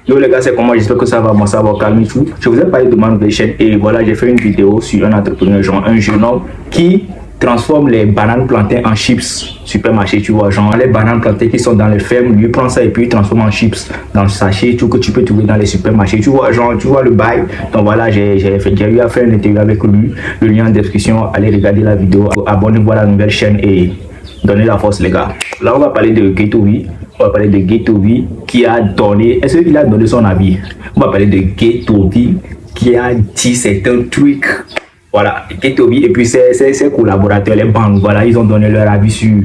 Yo les gars, c'est comment? J'espère que ça va, moi ça va calmer tout. Je vous ai parlé de ma nouvelle chaîne et voilà, j'ai fait une vidéo sur un entrepreneur, genre un jeune homme qui transforme les bananes plantains en chips. Supermarché, tu vois, genre les bananes plantains qui sont dans les fermes, lui prend ça et puis il transforme en chips dans le sachet, tout que tu peux trouver dans les supermarchés. Tu vois, genre, tu vois le bail. Donc voilà, j'ai eu à faire une interview avec lui. Le lien en description, allez regarder la vidéo, abonnez-vous à la nouvelle chaîne et donnez la force les gars. Là on va parler de Ghettovi. On va parler de Ghettovi qui a donné, est-ce qu'il a donné son avis? On va parler de Ghettovi qui a dit certains trucs. Voilà, Ghettovi et puis ses collaborateurs, les bandes, voilà, ils ont donné leur avis sur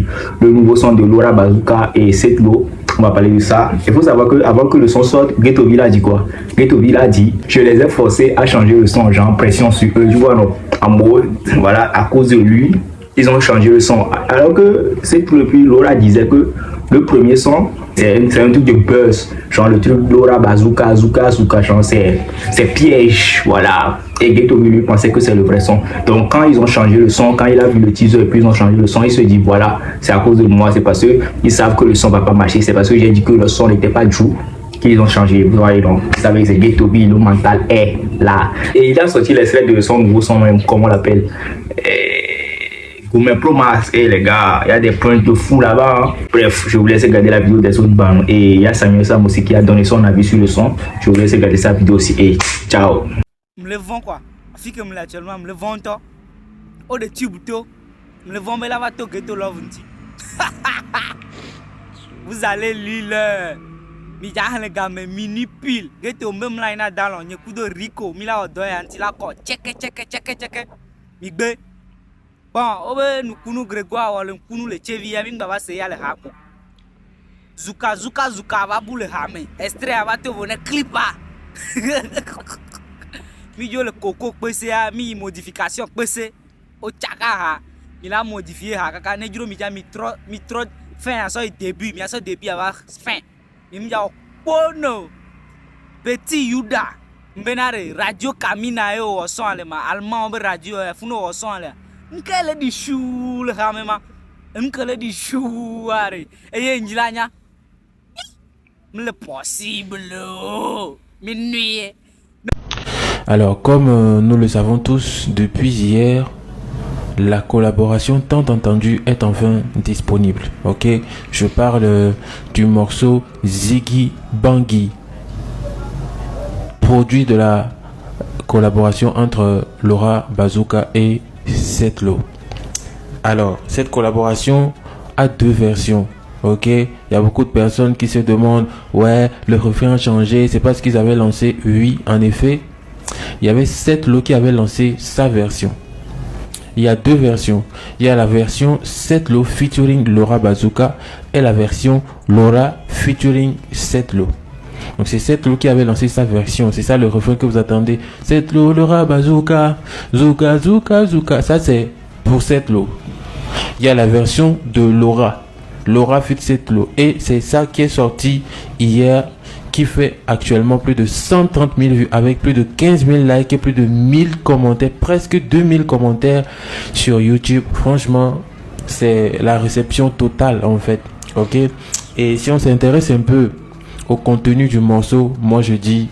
le nouveau son de Laura Bazooka et Setlo. On va parler de ça. Il faut savoir que avant que le son sorte, Ghettovi l'a dit quoi? Ghettovi l'a dit, je les ai forcés à changer le son, genre pression sur eux, tu vois, non, en mode, voilà, à cause de lui, ils ont changé le son. Alors que Setlo et puis Laura disaient que le premier son, c'est un truc de buzz. Genre le truc Laura Bazooka, Zouka, genre c'est piège, voilà. Et Ghettovi lui pensait que c'est le vrai son. Donc quand ils ont changé le son, quand il a vu le teaser et puis ils ont changé le son, il se dit voilà, c'est à cause de moi, c'est parce qu'ils savent que le son va pas marcher, c'est parce que j'ai dit que le son n'était pas Jou qu'ils ont changé. Vous voyez donc, vous savez que c'est Ghettovi, le mental est là. Et il a sorti l'extrait de son nouveau son, même, comment on l'appelle, Gourmet Pro Max, et les gars, il y a des points de fou là-bas. Bref, je vous laisse regarder la vidéo des autres bandes. Et il y a Samuel Sam aussi qui a donné son avis sur le son. Je vous laisse regarder sa vidéo aussi. Et ciao. Me le vend quoi. Si que me actuellement, me le vend toi. Oh de tube toi. Me le vend mais là va to Ghetto Love. Vous allez lire. Mi ja le gars mais mini pile. Ghetto même là ina dans le coup de Rico. Mi la odo ya anti la ko. Check. Mi gbe. Bon, obe nous kunu Grégoire ou le kunu le chevi ya minga va se ya le hako. Zuka va boule hame. Extrait va te voner clipa. Mi yo le coco pese ya mi modification pese o chaka ha. Il a modifié ha kaka ne juro mi ja mi trop fin à son début, mi à son début avoir fin. Mi ja pono. Petit Yuda. Mbenare radio Kamina yo o son le ma allemand be radio funo o son le. Nkele di chou le hamema. Nkele di chou are. Eye njilanya. Le possible. Minuit. Alors, comme nous le savons tous, depuis hier, la collaboration tant entendue est enfin disponible. Ok, je parle du morceau Ziggy Bangui, produit de la collaboration entre Laura Bazooka et Setlo. Alors, cette collaboration a deux versions. Ok, il y a beaucoup de personnes qui se demandent, ouais, le refrain a changé, c'est parce qu'ils avaient lancé. Oui, en effet, il y avait Setlo qui avait lancé sa version. Il y a deux versions. Il y a la version Setlo featuring Laura Bazooka et la version Laura featuring Setlo. Donc c'est Setlo qui avait lancé sa version. C'est ça le refrain que vous attendez. Setlo, Laura Bazooka, Zouka. Ça c'est pour Setlo. Il y a la version de Laura feat Setlo. Et c'est ça qui est sorti hier, qui fait actuellement plus de 130 000 vues avec plus de 15 000 likes et plus de 1000 commentaires, presque 2000 commentaires sur YouTube. Franchement, c'est la réception totale en fait. Ok. Et si on s'intéresse un peu au contenu du morceau, moi je dis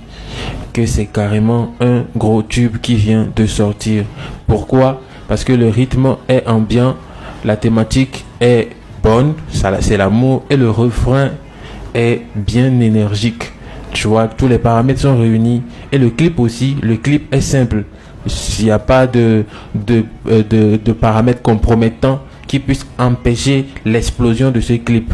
que c'est carrément un gros tube qui vient de sortir. Pourquoi? Parce que le rythme est ambiant, la thématique est bonne, c'est l'amour, et le refrain est bien énergique. Tu vois, tous les paramètres sont réunis. Et le clip aussi, le clip est simple. S'il n'y a pas de paramètres compromettants qui puissent empêcher l'explosion de ce clip.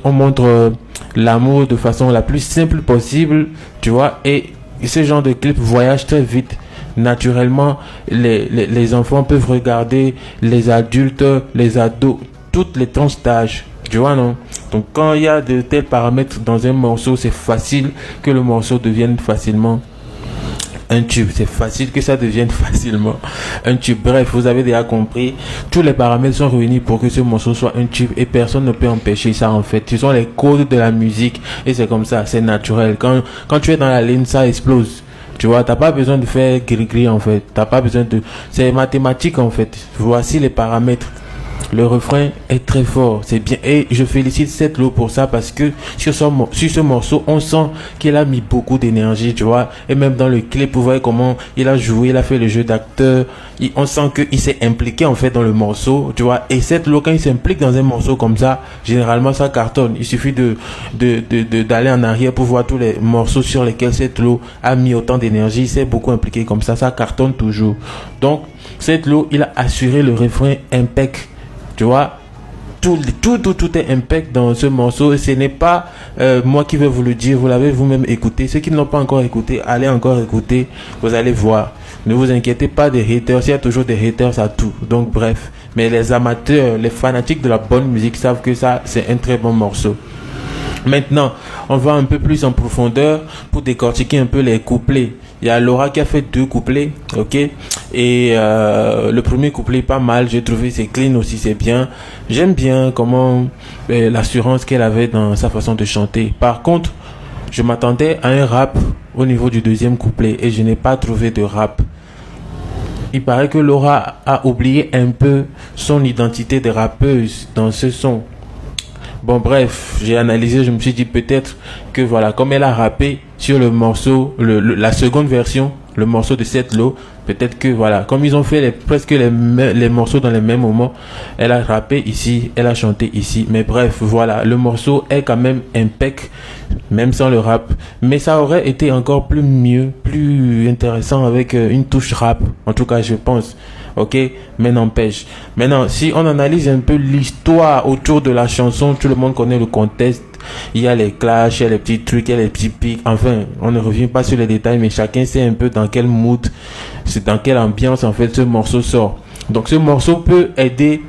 On montre l'amour de façon la plus simple possible, tu vois, et ce genre de clip voyage très vite. Naturellement, les enfants peuvent regarder, les adultes, les ados, toutes les tranches d'âge, tu vois, non? Donc quand il y a de tels paramètres dans un morceau, c'est facile que le morceau devienne facilement un tube. C'est facile que ça devienne facilement un tube. Bref, vous avez déjà compris. Tous les paramètres sont réunis pour que ce morceau soit un tube et personne ne peut empêcher ça en fait. Ce sont les codes de la musique et c'est comme ça, c'est naturel. Quand tu es dans la ligne, ça explose. Tu vois, t'as pas besoin de faire gris-gris en fait. T'as pas besoin de... C'est mathématique en fait. Voici les paramètres. Le refrain est très fort, c'est bien. Et je félicite Setlo pour ça parce que sur ce morceau, on sent qu'il a mis beaucoup d'énergie, tu vois. Et même dans le clip, vous voyez comment il a joué, il a fait le jeu d'acteur. On sent qu'il s'est impliqué en fait dans le morceau, tu vois. Et Setlo, quand il s'implique dans un morceau comme ça, généralement ça cartonne. Il suffit d'aller en arrière pour voir tous les morceaux sur lesquels Setlo a mis autant d'énergie. Il s'est beaucoup impliqué comme ça cartonne toujours. Donc, Setlo, il a assuré le refrain impec. Tu vois, tout est impec dans ce morceau. Et ce n'est pas moi qui vais vous le dire, vous l'avez vous-même écouté. Ceux qui ne l'ont pas encore écouté, allez encore écouter, vous allez voir. Ne vous inquiétez pas des haters, il y a toujours des haters à tout. Donc bref, mais les amateurs, les fanatiques de la bonne musique savent que ça, c'est un très bon morceau. Maintenant, on va un peu plus en profondeur pour décortiquer un peu les couplets. Il y a Laura qui a fait 2 couplets, ok. Et le premier couplet est pas mal, j'ai trouvé c'est clean aussi, c'est bien. J'aime bien comment l'assurance qu'elle avait dans sa façon de chanter. Par contre, je m'attendais à un rap au niveau du deuxième couplet et je n'ai pas trouvé de rap. Il paraît que Laura a oublié un peu son identité de rappeuse dans ce son. Bon bref, j'ai analysé, je me suis dit peut-être que voilà, comme elle a rappé sur le morceau, la seconde version, le morceau de Setlo, peut-être que voilà, comme ils ont fait presque les morceaux dans les mêmes moments, elle a rappé ici, elle a chanté ici, mais bref, voilà, le morceau est quand même impec, même sans le rap, mais ça aurait été encore plus intéressant avec une touche rap, en tout cas je pense. Ok, mais n'empêche. Maintenant, si on analyse un peu l'histoire autour de la chanson, tout le monde connaît le contexte. Il y a les clashs, il y a les petits trucs, il y a les petits pics. Enfin, on ne revient pas sur les détails, mais chacun sait un peu dans quel mood, c'est dans quelle ambiance en fait ce morceau sort. Donc, ce morceau peut aider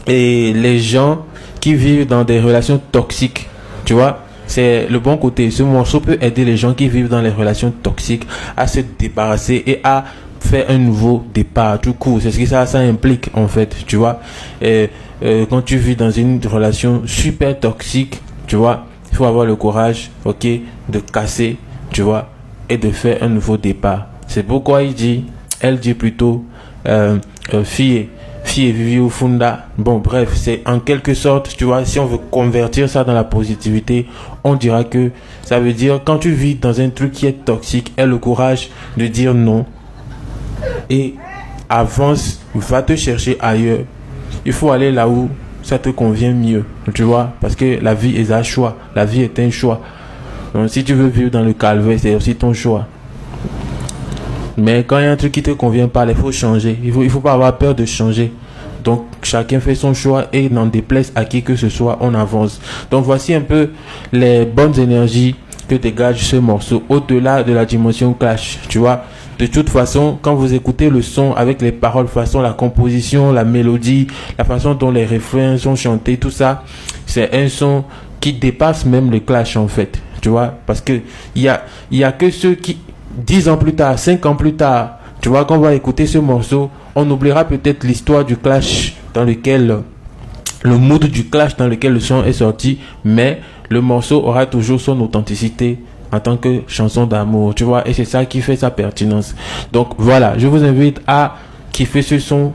les gens qui vivent dans des relations toxiques. Tu vois? C'est le bon côté. Ce morceau peut aider les gens qui vivent dans les relations toxiques à se débarrasser et à faire un nouveau départ tout court. C'est ce que ça implique en fait, tu vois. Quand tu vis dans une relation super toxique, tu vois, il faut avoir le courage, ok, de casser, tu vois, et de faire un nouveau départ. C'est pourquoi elle dit plutôt fille vivi au funda. Bon bref, c'est en quelque sorte, tu vois, si on veut convertir ça dans la positivité, on dira que ça veut dire quand tu vis dans un truc qui est toxique, aie le courage de dire non et avance, va te chercher ailleurs. Il faut aller là où ça te convient mieux, tu vois, parce que la vie est un choix, la vie est un choix. Donc si tu veux vivre dans le calvaire, c'est aussi ton choix. Mais quand il y a un truc qui te convient pas, il faut changer. Il faut pas avoir peur de changer. Donc chacun fait son choix et n'en déplaise à qui que ce soit, on avance. Donc voici un peu les bonnes énergies que dégage ce morceau au-delà de la dimension clash, tu vois. De toute façon, quand vous écoutez le son avec les paroles, façon la composition, la mélodie, la façon dont les refrains sont chantés, tout ça, c'est un son qui dépasse même le clash en fait, tu vois, parce que il y a que ceux qui 10 ans plus tard, 5 ans plus tard, tu vois, quand on va écouter ce morceau, on oubliera peut-être l'histoire du clash dans lequel le mood du clash dans lequel le son est sorti, mais le morceau aura toujours son authenticité en tant que chanson d'amour, tu vois, et c'est ça qui fait sa pertinence. Donc voilà, je vous invite à kiffer ce son.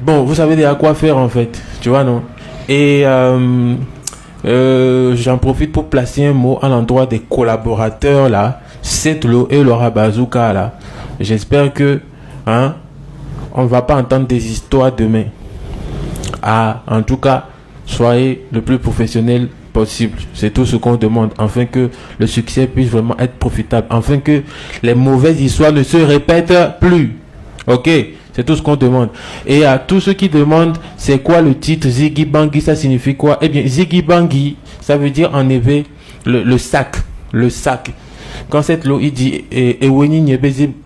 Bon, vous savez déjà quoi faire en fait, tu vois, non? Et j'en profite pour placer un mot à l'endroit des collaborateurs là, Setlo et Laura Bazooka là. J'espère que on va pas entendre des histoires demain. En tout cas, soyez le plus professionnel possible. C'est tout ce qu'on demande, afin que le succès puisse vraiment être profitable, afin que les mauvaises histoires ne se répètent plus. Ok, c'est tout ce qu'on demande. Et à tous ceux qui demandent c'est quoi le titre Ziggy Bangui, ça signifie quoi? Eh bien, Ziggy Bangui, ça veut dire en effet le sac. Quand cette l'eau il dit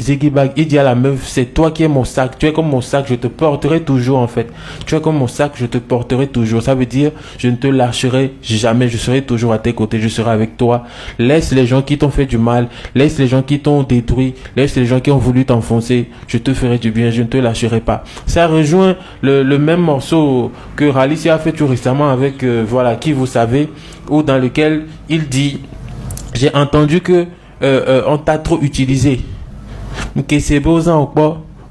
Ziggy Bang, il dit à la meuf, c'est toi qui es mon sac, tu es comme mon sac, je te porterai toujours en fait. Tu es comme mon sac, je te porterai toujours. Ça veut dire je ne te lâcherai jamais, je serai toujours à tes côtés, je serai avec toi. Laisse les gens qui t'ont fait du mal, laisse les gens qui t'ont détruit, laisse les gens qui ont voulu t'enfoncer, je te ferai du bien, je ne te lâcherai pas. Ça rejoint le même morceau que Ralicia a fait tout récemment avec voilà qui vous savez, ou dans lequel il dit j'ai entendu que on t'a trop utilisé. Que c'est beau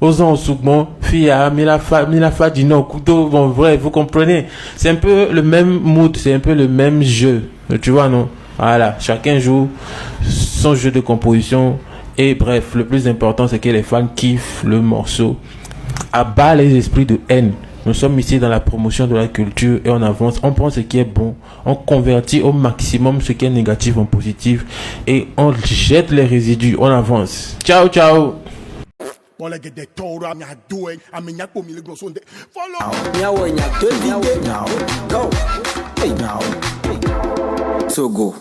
aux souvent Fia, Milafa dit non, couteau, bon, vrai, vous comprenez. C'est un peu le même mood, c'est un peu le même jeu. Tu vois, non? Voilà, chacun joue son jeu de composition. Et bref, le plus important, c'est que les fans kiffent le morceau. Abat les esprits de haine. Nous sommes ici dans la promotion de la culture et on avance, on prend ce qui est bon, on convertit au maximum ce qui est négatif en positif et on jette les résidus, on avance. Ciao, ciao! Togo.